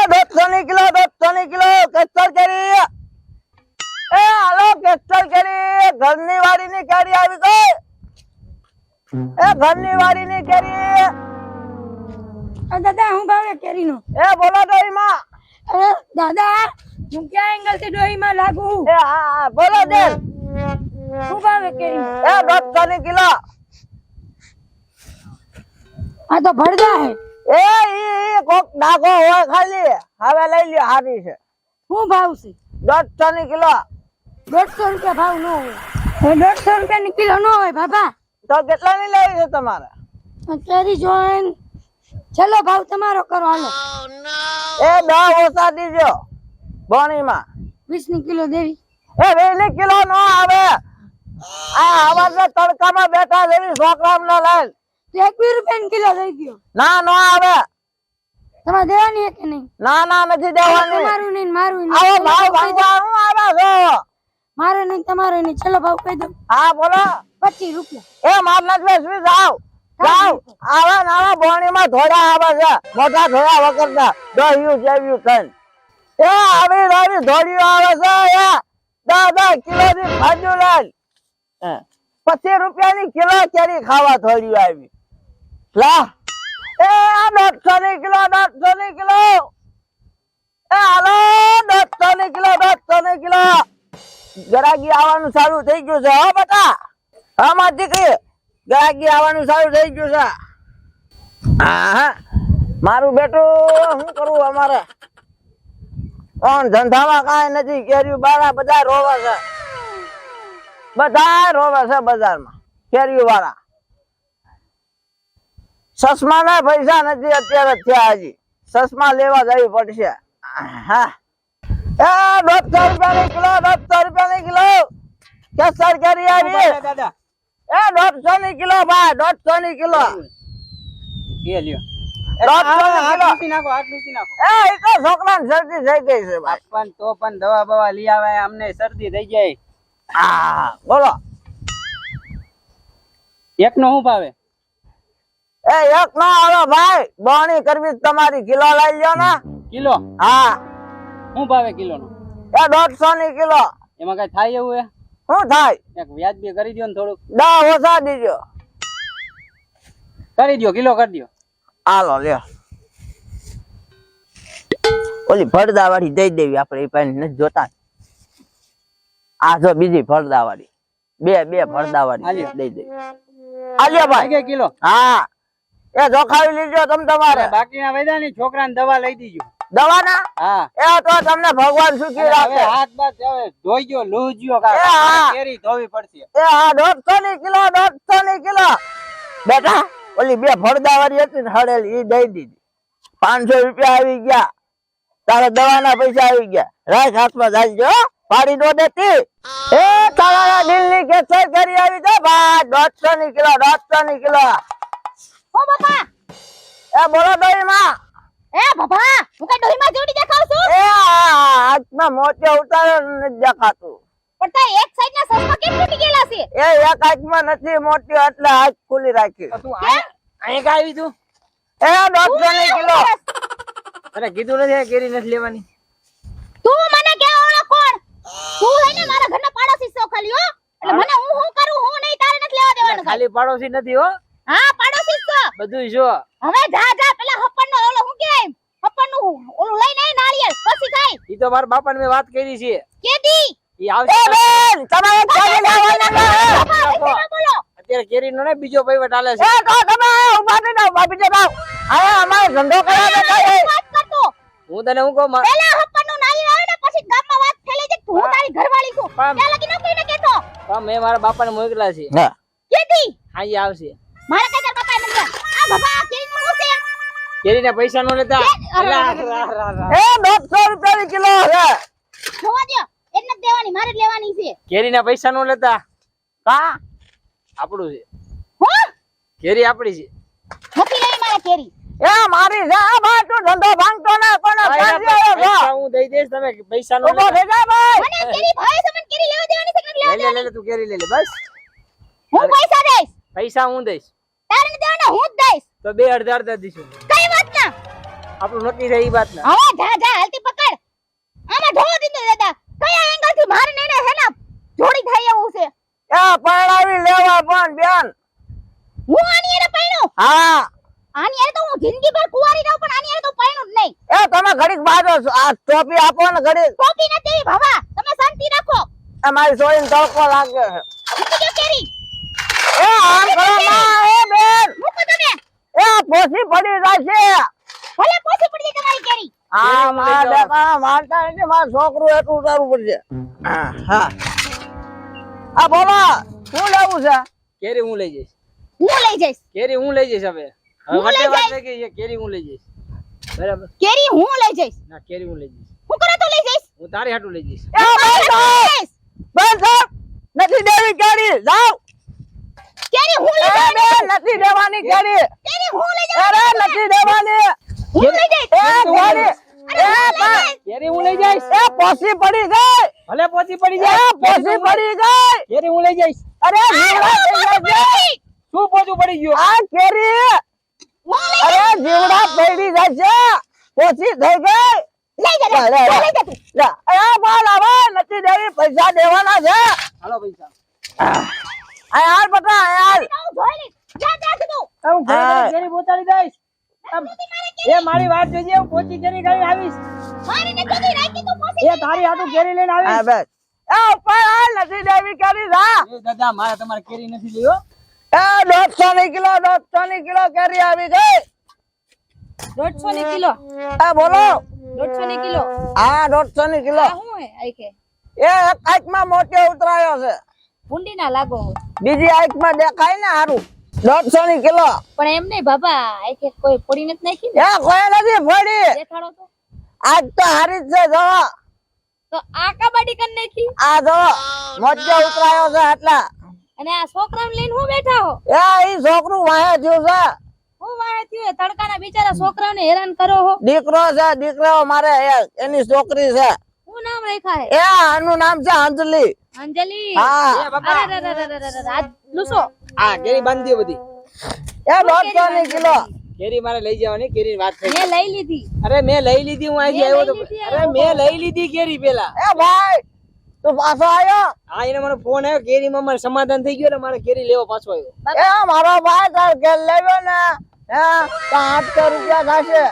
150 kilo 150 kilo કેસર કેરી એ હાલો કેસર કેરી ઘરની વાડીની કેરી આવી ગઈ એ ઘરની વાડીની કેરી દાદા હું ભાવે કેરીનો એ બોલો ડોહીમાં દાદા હું ક્યાં એંગલ થી ડોહીમાં લાગુ એ હા બોલો દે હું ભાવે કેરીનો એ 150 કિલો આ તો ભરદા હે એ ઈ કોક ડાઘો હોય ખાલી હવે લઈ લ્યો હારી છે હું ભાવ છે 150 કિલો 150 રૂપિયા ભાવ ન હોય 150 રૂપિયાની કિલો ન હોય બાબા તો કેટલાની લેવી છે તમારે કેરી જોઈન ચલો ભાવ તમારો કરો હાલો એ 10 ઓછા દીજો બોણીમાં 20 ની કિલો દેવી એ 20 કિલો નો આવે આ આવાજે તડકામાં બેઠા જેવી છોકરામને લઈ 21 રૂપિયાની કિલો દઈ દો ના નો આવે તમારે દેવાની હે કે નહીં ના ના નથી દેવાની તમારું નહીં મારું નહીં આવો ભાવ ભાંગવા હું આવે છે મારે નહીં તમારે નહીં ચલો ભાવ કહી દો હા બોલો 25 રૂપિયા એ મારના બેસવી જાવ જાવ આવા નાવા બોણીમાં ધોડા આવે છે મોટા ધોડા વગરના દહ્યું જેવ્યું થઈને એ આવી આવી ધોડીઓ આવે છે એ 10 કિલો ની ભાજુ લઈ 25 રૂપિયાની કિલો કેરી ખાવા થોડી આવી લા એ 150 કિલો 150 કિલો એ હાલો 150 કિલો 150 કિલો ગરાગી આવવાનું ચાલુ થઈ ગયું છે હો બેટા હા મારી દીકરી ગરાગી આવવાનું ચાલુ થઈ ગયું છે હા મારું બેટું શું કરવું અમારે કોણ ધંધામાં કાંઈ નથી કેરીઓ બારા બધા રોવે છે બજારમાં કેરીઓ વાળા ચશ્મા ના પૈસા નથી અત્યારે થયા હજી ચશ્મા લેવા જવી પડશે હા એ 150 રૂપિયાની કિલો 150 રૂપિયાની કિલો કેસર કેરી આવી દાદા એ 150 ની કિલો ભાઈ 150 ની કિલો એ લ્યો 150 ની કિલો નાખો હાથ મૂકી નાખો એ તો છોકરાને શરદી થઈ ગઈ છે ભાઈ પણ તો પણ દવા બવા લઈ આવે અમને શરદી થઈ જાય હા બોલો એક નો શું ભાવે એ એક નો આવે ભાઈ બોણી કરવી તમારી કિલો લઈ લ્યો ને કિલો હા શું ભાવે કિલો નો એ 150 ની કિલો એમાં કઈ થાય એવું હે શું થાય એક વ્યાજ બી કરી દો ને થોડુંક 10 ઓછા દીજો કરી દો કિલો કરી દો હાલો લ્યો ઓલી ફળદા વાળી દઈ દેવી આપણે એ પાણી નથી જોતા આ જો બીજી ફળદા વાળી બે ફળદા વાળી દઈ દેવી આલ્યો ભાઈ કે કિલો હા એ જોખાવી લીજો તમે તમારે બાકીના વૈદા ની છોકરાને દવા લઈ દીજો દવાના હા એ તો તમને ભગવાન સુખી હવે રાખે હાથ બાથ હવે ધોઈ ગયો લૂહ ગયો હા. કેરી ધોવી પડશે એ હા 150 ની કિલો 150 ની કિલો બેટા ઓલી બે ફળદા વાળી હતી ને હળેલી ઈ દઈ દીધી 500 રૂપિયા આવી ગયા તારે દવાના પૈસા આવી ગયા રાખ હાથમાં ચાલજો પાડી નો દેતી એ તારા દિલ ની કેસર કરી આવી છે ભાઈ 150 ની કિલો 150 ની કિલો ઓ બાપા એ બોલો ડોહી માં એ બાપા હું કઈ ડોહીમાં જોડી દેખાવ છું એ હાથમાં મોચે ઉતારે નથી દેખાતું પણ તા એક સાઈડ ના સસમા કેમ તૂટી ગયેલા છે એ એક હાથમાં નથી મોટી એટલે હાથ ખુલી રાખી તું અહીં કા આવી તું એ 150 ની કિલો અરે કીધું નથી કેરી નથી લેવાની તું મને કે ઓળખ કોણ તું હે ને મારા ઘરના પાડોશી છો ખાલી હો એટલે મને હું કરું હું નહીં તારે નથી લેવા દેવાનું ખાલી પાડોશી નથી હો હા પાડોશી છો બધું જો હવે જા પેલા હપ્પણનો ઓલો હું કેમ હપ્પણનું ઓલું લઈને આય નાળિયેર પછી થાય ઈ તો મારા બાપાને મેં વાત કરી છે કેદી ઈ એ આવશે બેન તમારે કેરી લેવાના બાપા બોલો અત્યારે કેરી નો ને બીજો વહીવટ હાલે છે એ તો તમે ઉભા થઈ જાવ બાપી જાવ હવે અમારે ધંધો કરવા બેઠા છે વાત કરતો હું તને હું કહું પેલા હપ્પણનું નાળિયેર આવે ને પછી ગામમાં વાત ફેલાઈ જાય હું તારી ઘરવાળી છું પામ. ત્યાં લગી ન કઈને કેતો મેં મારા બાપાને મોકલા છે ના કેદી અહીં આવશે મારે કઈ તાર બાપાએ મને આ બાપા કેરી નું છે કેરીના પૈસા નો લેતા અરે, એ 200 રૂપિયાની કિલો છે જોવા દો એને જ દેવાની મારે જ લેવાની છે કેરીના પૈસા નો લેતા કા આપણું છે હો કેરી આપણી છે નથી લેવી મારે કેરી એ મારી છે આ બા તું ધંધો ભાંગતો ના કોને પૈસા હું દઈ દઈશ તમે પૈસા નો ઉભો થઈ જા ભાઈ મને કેરી ભાવે છે મને કેરી લેવા દેવાની છે કે નથી લેવા લે દેવાની લે તું કેરી લે લે બસ હું પૈસા દઈશ પૈસા હું દઈશ તારે નથી દેવાના હું જ દઈશ તો 2 અડધા અડધા દઈશું કઈ વાત ના આપણું નક્કી રહી વાત ના હવે જા જા હાલતી પકડ આમાં ઢોળ દીધું દાદા કયા એંગલ થી મારે ને હે ને જોડી થાય એવું છે એ પરણાવી લેવા પણ બેન હું આની એને પૈણું હા આની એને તો હું જિંદગીભર કુંવારી રહું પણ આની એને તો પૈણું જ નહીં એ તમે ઘડીક બાજો આ ટોપી આપો ને ઘડીક ટોપી નથી ભાવા તમે શાંતિ રાખો એ મારી સોળીને તડકો લાગે છે મૂકી દો કેરી એ આમ કરો માં એ બેન મૂકો તમે એ પોસી પડી જાય છે ભલે પોસી પડી જાય તમારી કેરી આ મારા બેટા મારતા નથી મારું છોકરું એટલું ઉતારવું પડશે હા આ બોલો શું લેવું છે કેરી હું લઈ જઈશ હું લઈ જઈશ કેરી હું લઈ જઈશ હવે હવે હું લઈ વટે વાત જઈશ. થઈ ગઈ છે, કેરી હું લઈ જઈશ બરાબર કેરી હું લઈ જઈશ ના કેરી હું લઈ જઈશ હું કરે તો લઈ જઈશ હું તારી હાટું લઈ જઈશ એ બંધ થાવ. નથી દેવી કેરી જાવ કેરી હું લઈ એ જઈશ બેન નથી દેવાની કેરી કેરી હું લઈ જઈશ અરે નથી દેવાની હું લઈ જઈશ એ કેરી એ પણ કેરી હું લઈ જઈશ એ પોસી પડી ગઈ ભલે પોચી પડી એ જાય પોસી પડી ગઈ કેરી હું લઈ જઈશ અરે જીવડા થઈ ગયા છે. શું પોચું પડી ગયું આ કેરી હું લઈ અરે જીવડા પડી જાય છે પોસી થઈ ગઈ લઈ જા લે, લે, લઈ લે. જા તું લા, એ બોલ હવે નથી દેવી પૈસા દેવાના છે હાલો પૈસા આ યાર બટા યાર હું જોઈ લઈશ જા જા તું હું ઘરે હા. જઈને કેરી પહોંચાડી દઈશ એ મારી વાત જોજે હું પોચી કેરી ખાઈ આવીશ મારી ને કદી રાખી તું પોસી એ તારી હાટું કેરી લઈને આ આવીશ બસ એ ઉપર હાલ નથી દેવી કરી જા એ દાદા મારે તમારે કેરી નથી લેવો એ 150 ની કિલો કેરી આવી ગઈ 150 ની કિલો એ બોલો 150 ની કિલો હા 150 ની કિલો આ હું હે આઈકે એ એક આંખમાં મોટો ઉતરાયો છે ભૂંડી ના લાગો બીજી આંખમાં દેખાય ને હારું 150 ની કિલો પણ એમ નહીં બાબા આઈકે કોઈ પડી નથી નાખી ને એ કોઈ નથી પડી દેખાડો તો આજ તો હારી જ છે જો તો આ કબડ્ડી કર નાખી આ જો મોટો ઉતરાયો છે એટલા અને આ છોકરાને લઈને હું બેઠા હો એ ઈ છોકરું વાહે થયું છે હું વાહે થયું તડકાના બિચારા છોકરાઓને હેરાન કરો હો દીકરો મારે એની છોકરી છે હું નામ રાખ્યા હે એ આનું નામ છે અંજલિ અંજલિ હા એ બાપા અરે આ લૂસો આ કેરી બાંધી દો બધી એ 150 ની કિલો કેરી મારે લઈ જવાની કેરી વાત થઈ મેં લઈ લીધી અરે મેં લઈ લીધી હું અહીં મેં આવ્યો તો લઈ લીધી, અરે મેં લઈ લીધી કેરી પેલા એ ભાઈ તું પાછો આવ્યો હા એને મને ફોન આવ્યો કેરીમાં મારે સમાધાન થઈ ગયું ને મારે કેરી લેવો પાછો આવ્યો એ મારો ભાઈ તાર ઘેર લેવ્યો ને હે તો 800 રૂપિયા થશે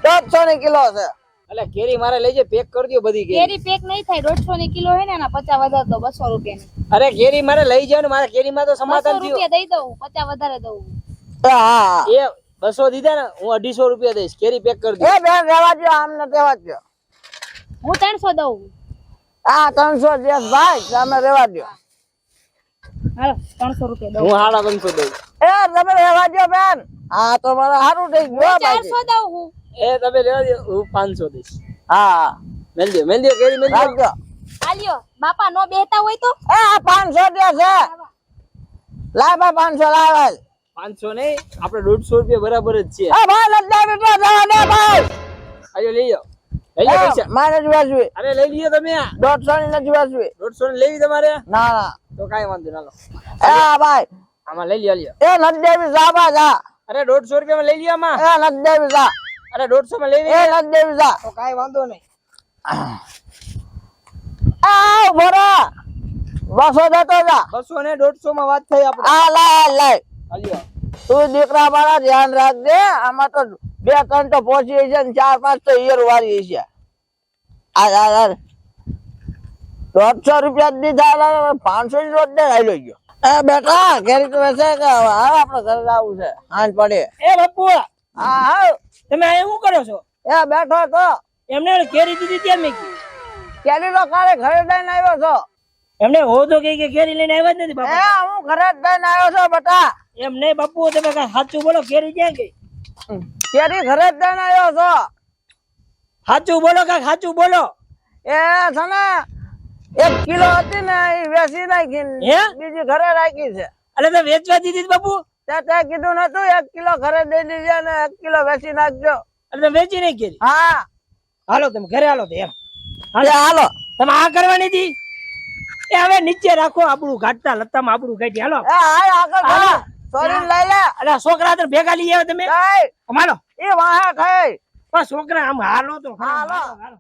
150 ની કિલો છે એટલે કેરી મારે લઈ જાય પેક કરી દો બધી કેરી કેરી પેક નહીં થાય 150 ની કિલો હે ને એના 50 વધારે દો 200 રૂપિયા અરે કેરી મારે લઈ જાવ ને મારે કેરીમાં તો સમાધાન 200 થયું રૂપિયા દઈ દઉં 50 વધારે દઉં હા એ 200 દીધા ને હું 250 રૂપિયા દઈશ કેરી પેક કરી દો એ બેન રહેવા દો આમ ને રહેવા દો હું 300 દઉં આ 300 દેસ ભાઈ તમે રહેવા દો હાલો 300 રૂપિયા દઉં હું 550 દઉં એ તમે રહેવા દો બેન હા તો મારે સારું થઈ ગયું હું બાકી 400 દઉં હું એ તમે લેવા દો હું 500 દઈશ હા મેલ દો કેરી મેલ દો રાખજો આલ્યો બાપા નો બેહતા હોય તો એ આ 500 દે છે લાય ભાઈ 500 લાવ 500 નહીં આપણે 150 રૂપિયા બરાબર જ છે એ ભાઈ લદ્દા બેટા જવા દે ભાઈ આજો લઈ જાઓ લઈ જાઓ પૈસા મારે જ વાજવી અરે લઈ લીયો તમે 150 ની નથી વાજવી 150 ને લેવી તમારે ના ના તો કાઈ વાંધો ના લો એ ભાઈ આમાં લઈ લ્યો એ નથી દેવી જા બા જા અરે 150 રૂપિયામાં લઈ લ્યો આમાં એ નથી દેવી જા અરે 150 માં લેવી એ નથી દેવી જા તો કાઈ વાંધો નહીં આ ભરા 200 દેતો જા 200 ને 150 માં વાત થઈ આપણે આ લાય લાય હાલ્યો તું દીકરા મારા ધ્યાન રાખજે આમાં તો 2-3 તો પહોંચી છે ને 4-5 તો ઈયર વાળી છે આ 150 રૂપિયા જ દીધા 500 ની રોજ દે લઈ ગયો એ બેટા ઘેરી તો વેચે કે હવે આપણે ઘરે જવું છે હાંજ પડે એ બાપુ હા હા તમે અહીંયા શું કરો છો એ બેઠો તો એમને કેરી દીધી ત્યાં મેં કીધું કેરી તો કાલે ઘરે દઈને આવ્યો છો એમને હો તો કે કેરી લઈને આવ્યા જ નથી એ બાપા હું ઘરે જ દઈને આવ્યો છો બેટા એમ નહીં બાપુ તમે કાંઈ સાચું બોલો કેરી ક્યાં ગઈ કેરી ઘરે જ દઈને આવ્યો છો સાચું બોલો કાંઈક સાચું બોલો એ છે ને 1 કિલો હતી ને એ વેચી નાખી હે? બીજી ઘરે રાખી છે એટલે તમે વેચવા દીધી છે બાપુ તે કીધું નતું 1 કિલો ઘરે દઈ દીધે ને 1 કિલો વેચી નાખજો એટલે તમે વેચી નહીં કેરી હા હાલો તમે ઘરે હાલો તો એમ એ હાલો તમે આ કરવાની હતી એ હવે નીચે રાખો આપણું ઘાટતા લતામાં આપણું ઘાટી હાલો એ હાય આગળ હા. ચલો સોરી લઈ લે એટલે છોકરા તો ભેગા લઈ આવ્યા તમે લઈ અમારો એ વાહે થઈ પણ છોકરા આમ હાલો તો ખરા, હાલો. હાલો.